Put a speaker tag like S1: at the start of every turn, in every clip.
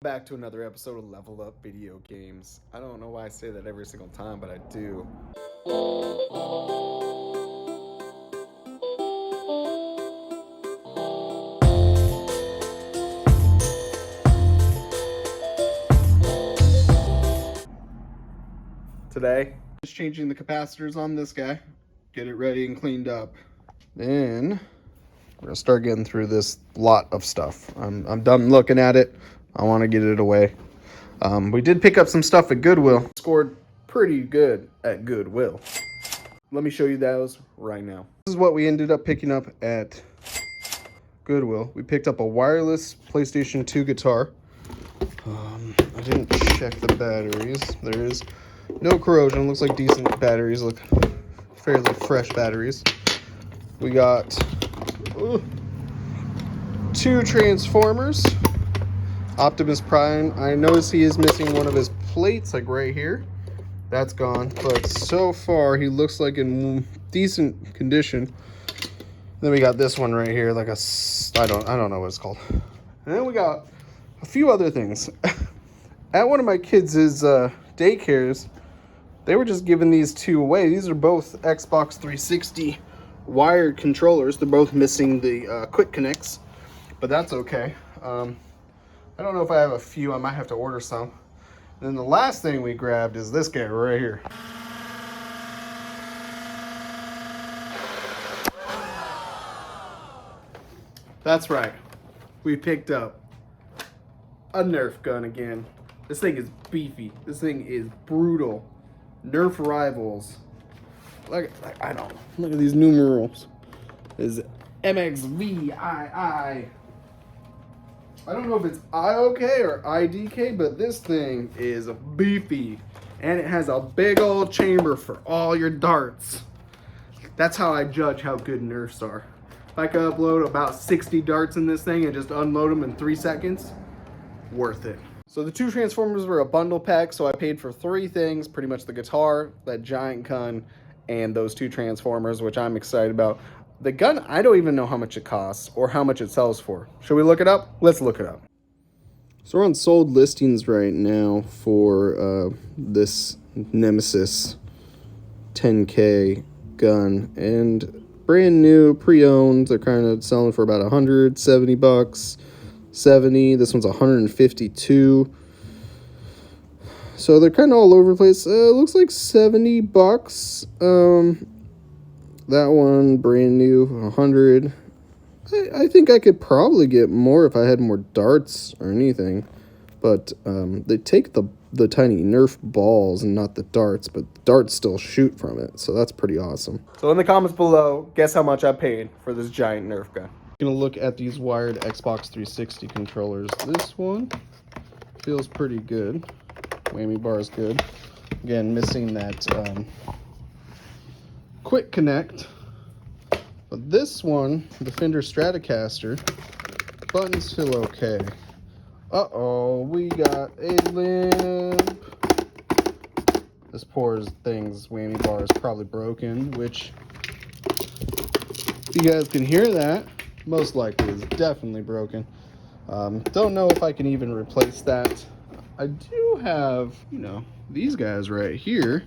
S1: Back to another episode of Level Up Video Games. I don't know why I say that every single time, but I do. Today, just changing the capacitors on this guy. Get it ready and cleaned up. Then, we're gonna start getting through this lot of stuff. I'm done looking at it. I want to get it away. We did pick up some stuff at Goodwill. Scored pretty good at Goodwill. Let me show you those right now. This is what we ended up picking up at Goodwill. We picked up a wireless PlayStation 2 guitar. I didn't check the batteries. There is no corrosion. Looks like decent batteries. Look fairly fresh batteries. We got two transformers. Optimus Prime. I notice he is missing one of his plates, like right here. That's gone, but so far he looks like in decent condition. Then we got this one right here, like a I don't know what it's called. And then we got a few other things. At one of my kids' daycares, they were just giving these two away. These are both Xbox 360 wired controllers. They're both missing the quick connects, but that's okay. I don't know if I have a few. I might have to order some. Then the last thing we grabbed is this guy right here. That's right. We picked up a Nerf gun again. This thing is beefy. This thing is brutal. Nerf rivals. Look at these numerals. Is MXVII. I don't know if it's IOK or IDK, but this thing is beefy. And it has a big old chamber for all your darts. That's how I judge how good Nerfs are. If I could upload about 60 darts in this thing and just unload them in 3 seconds, worth it. So the two transformers were a bundle pack, so I paid for 3 things. Pretty much the guitar, that giant gun, and those 2 transformers, which I'm excited about. The gun, I don't even know how much it costs or how much it sells for. Should we look it up? Let's look it up. So we're on sold listings right now for this Nemesis 10K gun. And brand new, pre-owned, they're kind of selling for about $170, 70. This one's 152. So they're kind of all over the place. Looks like $70. That one, brand new, 100. I think I could probably get more if I had more darts or anything. But they take the tiny Nerf balls and not the darts, but the darts still shoot from it. So that's pretty awesome. So in the comments below, guess how much I paid for this giant Nerf gun. I'm going to look at these wired Xbox 360 controllers. This one feels pretty good. Whammy bar is good. Again, missing that quick connect, but this one, the Fender Stratocaster, buttons feel okay. We got a limp. This poor thing's whammy bar is probably broken, which, if you guys can hear that, most likely is definitely broken. Don't know if I can even replace that. I do have, these guys right here.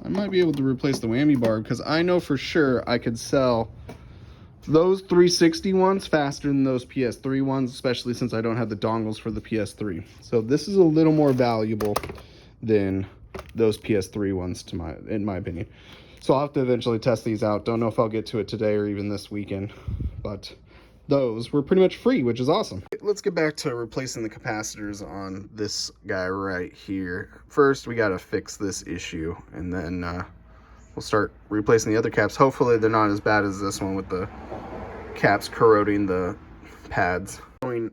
S1: I might be able to replace the whammy bar because I know for sure I could sell those 360 ones faster than those PS3 ones, especially since I don't have the dongles for the PS3. So this is a little more valuable than those PS3 ones in my opinion. So I'll have to eventually test these out. Don't know if I'll get to it today or even this weekend, but those were pretty much free, which is awesome. Let's get back to replacing the capacitors on this guy right here. First, we got to fix this issue, and then we'll start replacing the other caps. Hopefully, they're not as bad as this one with the caps corroding the pads. Going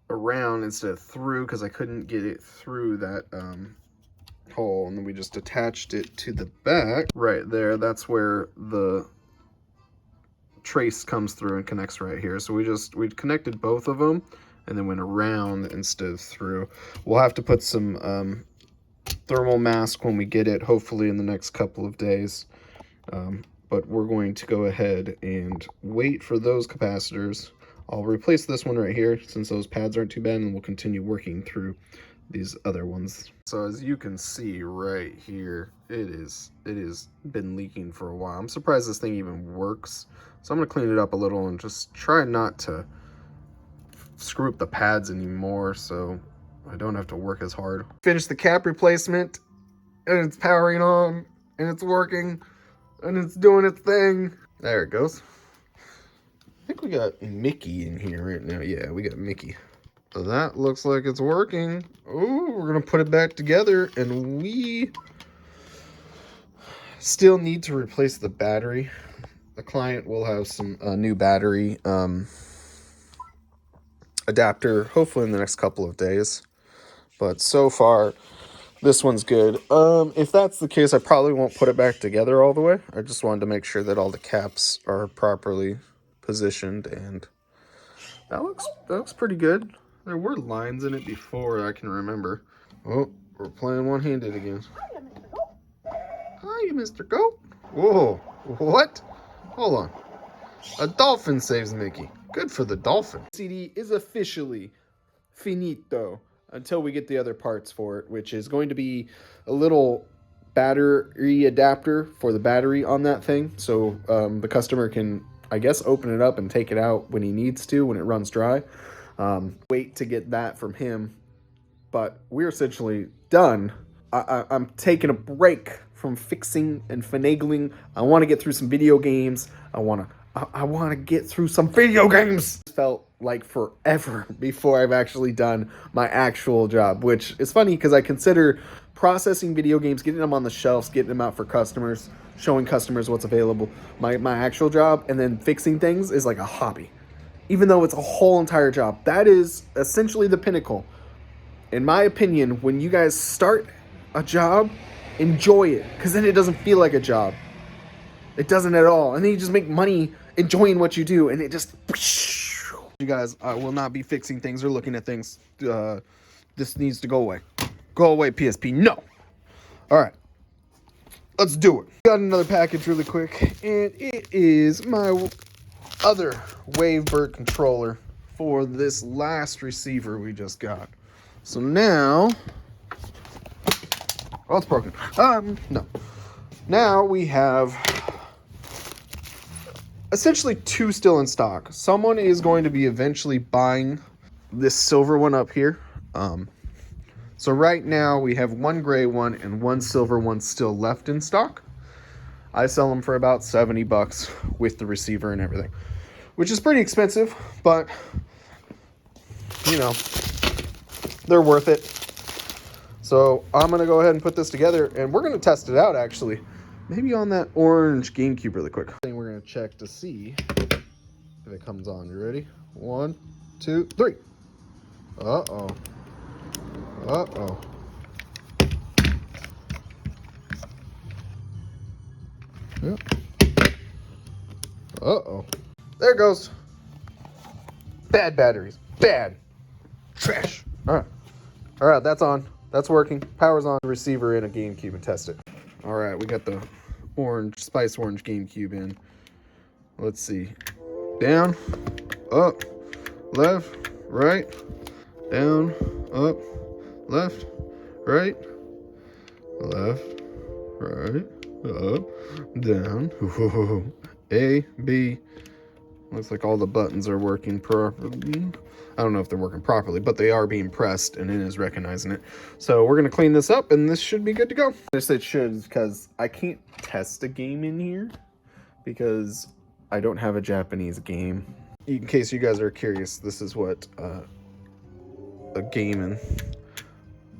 S1: around instead of through because I couldn't get it through that hole, and then we just attached it to the back. Right there, that's where the trace comes through and connects right here. So we connected both of them and then went around instead of through. We'll have to put some thermal mask when we get it, hopefully in the next couple of days. But we're going to go ahead and wait for those capacitors I'll replace this one right here since those pads aren't too bad, and we'll continue working through these other ones. So as you can see right here, it is been leaking for a while. I'm surprised this thing even works. So I'm gonna clean it up a little and just try not to screw up the pads anymore so I don't have to work as hard. Finish the cap replacement, and it's powering on, and it's working, and it's doing its thing. There it goes. I think we got Mickey in here right now. Yeah, we got Mickey. So that looks like it's working. Oh, we're gonna put it back together, and we still need to replace the battery. The client will have some new battery adapter, hopefully in the next couple of days. But so far, this one's good. If that's the case, I probably won't put it back together all the way. I just wanted to make sure that all the caps are properly positioned, and that looks pretty good. There were lines in it before, I can remember. Oh, we're playing one-handed again. Hi, Mr. Goat. Whoa, what? Hold on. A dolphin saves Mickey. Good for the dolphin. CD is officially finito until we get the other parts for it, which is going to be a little battery adapter for the battery on that thing. So the customer can, I guess, open it up and take it out when he needs to, when it runs dry. Wait to get that from him. But we're essentially done. I'm taking a break from fixing and finagling. I want to get through some video games. I want to get through some video games. It felt like forever before I've actually done my actual job, which is funny because I consider processing video games, getting them on the shelves, getting them out for customers, showing customers what's available, my actual job, and then fixing things is like a hobby. Even though it's a whole entire job, that is essentially the pinnacle. In my opinion, when you guys start a job, enjoy it, because then it doesn't feel like a job. It doesn't at all. And then you just make money enjoying what you do, and it just... You guys, I will not be fixing things or looking at things. This needs to go away. Go away, PSP. No. All right. Let's do it. Got another package really quick, and it is my other WaveBird controller for this last receiver we just got. So now... Oh, it's broken. No. Now we have essentially two still in stock. Someone is going to be eventually buying this silver one up here. So right now we have one gray one and one silver one still left in stock. I sell them for about $70 with the receiver and everything, which is pretty expensive, but you know, they're worth it. So I'm going to go ahead and put this together, and we're going to test it out, actually. Maybe on that orange GameCube really quick. We're going to check to see if it comes on. You ready? 1, 2, 3. Uh-oh. Uh-oh. Yep. Uh-oh. There it goes. Bad batteries. Bad. Trash. All right. All right, that's on. That's working. Power's on. The receiver in a GameCube and test it. All right, we got the orange, spice orange GameCube in. Let's see. Down, up, left, right, down, up, left, right, up, down. A, B. Looks like all the buttons are working properly. I don't know if they're working properly, but they are being pressed, and it is recognizing it. So we're going to clean this up, and this should be good to go. I said should because I can't test a game in here because I don't have a Japanese game. In case you guys are curious, this is what a game in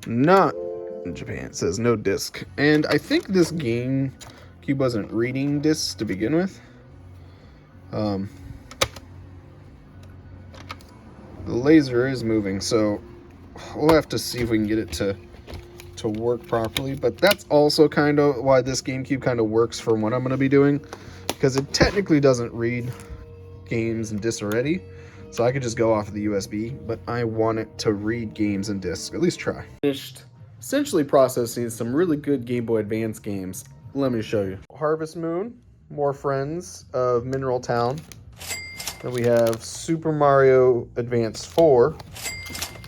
S1: not in Japan. It says no disc. And I think this GameCube wasn't reading discs to begin with. The laser is moving, so we'll have to see if we can get it to work properly. But that's also kind of why this GameCube kind of works for what I'm going to be doing, because it technically doesn't read games and discs already. So I could just go off of the USB, but I want it to read games and discs, at least try. Finished essentially processing some really good Game Boy Advance games. Let me show you. Harvest Moon, More Friends of Mineral Town. Then we have Super Mario Advance 4.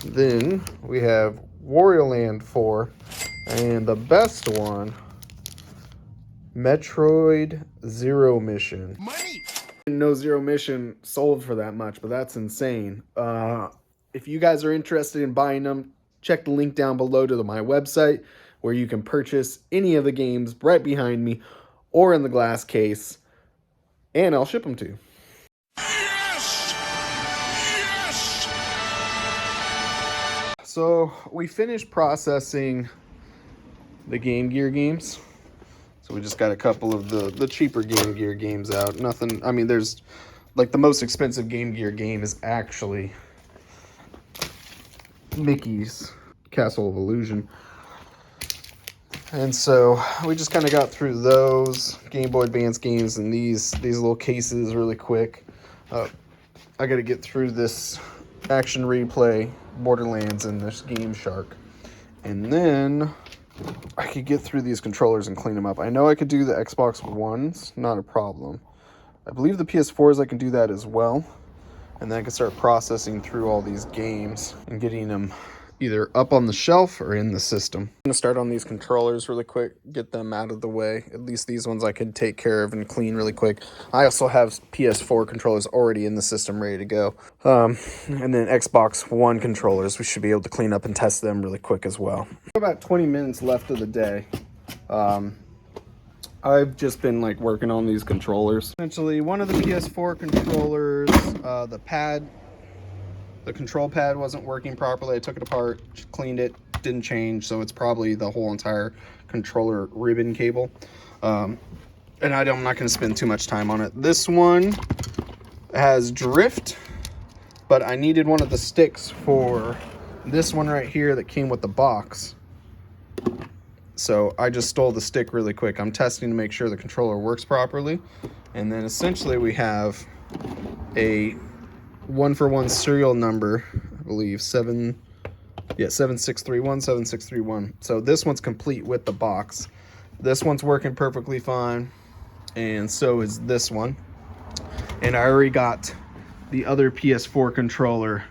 S1: Then we have Wario Land 4. And the best one, Metroid Zero Mission. Money! No Zero Mission sold for that much, but that's insane. If you guys are interested in buying them, check the link down below to my website where you can purchase any of the games right behind me or in the glass case, and I'll ship them to you. Yes! Yes! So we finished processing the Game Gear games. So we just got a couple of the cheaper Game Gear games out. Nothing, I mean, there's like the most expensive Game Gear game is actually Mickey's Castle of Illusion. And so we just kind of got through those Game Boy Advance games and these little cases really quick. I got to get through this Action Replay, Borderlands, and this Game Shark. And then I could get through these controllers and clean them up. I know I could do the Xbox Ones, not a problem. I believe the PS4s I can do that as well. And then I can start processing through all these games and getting them either up on the shelf or in the system. I'm gonna start on these controllers really quick, get them out of the way. At least these ones I can take care of and clean really quick. I also have PS4 controllers already in the system ready to go. And then Xbox One controllers, we should be able to clean up and test them really quick as well. About 20 minutes left of the day. I've just been like working on these controllers. Essentially, one of the PS4 controllers, the control pad wasn't working properly. I took it apart, cleaned it, didn't change, so it's probably the whole entire controller ribbon cable. And I'm not going to spend too much time on it. This one has drift, but I needed one of the sticks for this one right here that came with the box. So I just stole the stick really quick. I'm testing to make sure the controller works properly. And then essentially we have a 1-for-1 serial number, I believe, 7631. So this one's complete with the box. This one's working perfectly fine, and so is this one. And I already got the other PS4 controller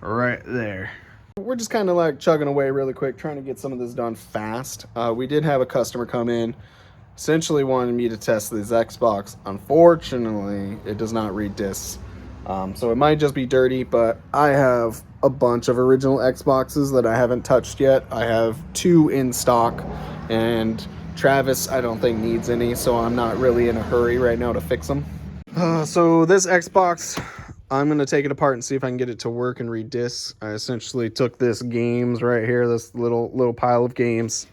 S1: right there. We're just kind of like chugging away really quick, trying to get some of this done fast. We did have a customer come in, essentially wanted me to test this Xbox. Unfortunately, it does not read discs. So it might just be dirty, but I have a bunch of original Xboxes that I haven't touched yet. I have 2 in stock, and Travis I don't think needs any, so I'm not really in a hurry right now to fix them. So this Xbox, I'm going to take it apart and see if I can get it to work and read discs. I essentially took this games right here, this little pile of games,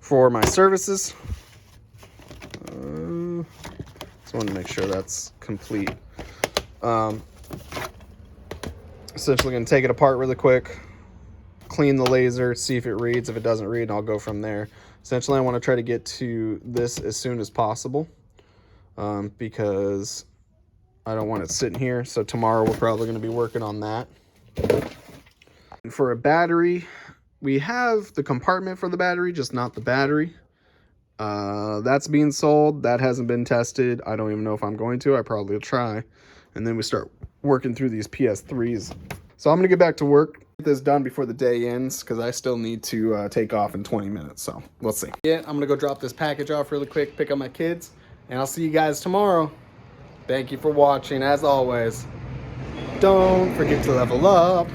S1: for my services. I want to make sure that's complete. Essentially going to take it apart really quick, clean the laser, see if it reads. If it doesn't read, I'll go from there. Essentially, I want to try to get to this as soon as possible, because I don't want it sitting here. So tomorrow we're probably going to be working on that. And for a battery, we have the compartment for the battery, just not the battery. That's being sold. That hasn't been tested. I don't even know if I'm going to. I probably will try. And then we start working through these PS3s. So I'm going to get back to work, get this done before the day ends, because I still need to take off in 20 minutes. So we'll see. Yeah, I'm going to go drop this package off really quick, pick up my kids, and I'll see you guys tomorrow. Thank you for watching. As always, don't forget to level up.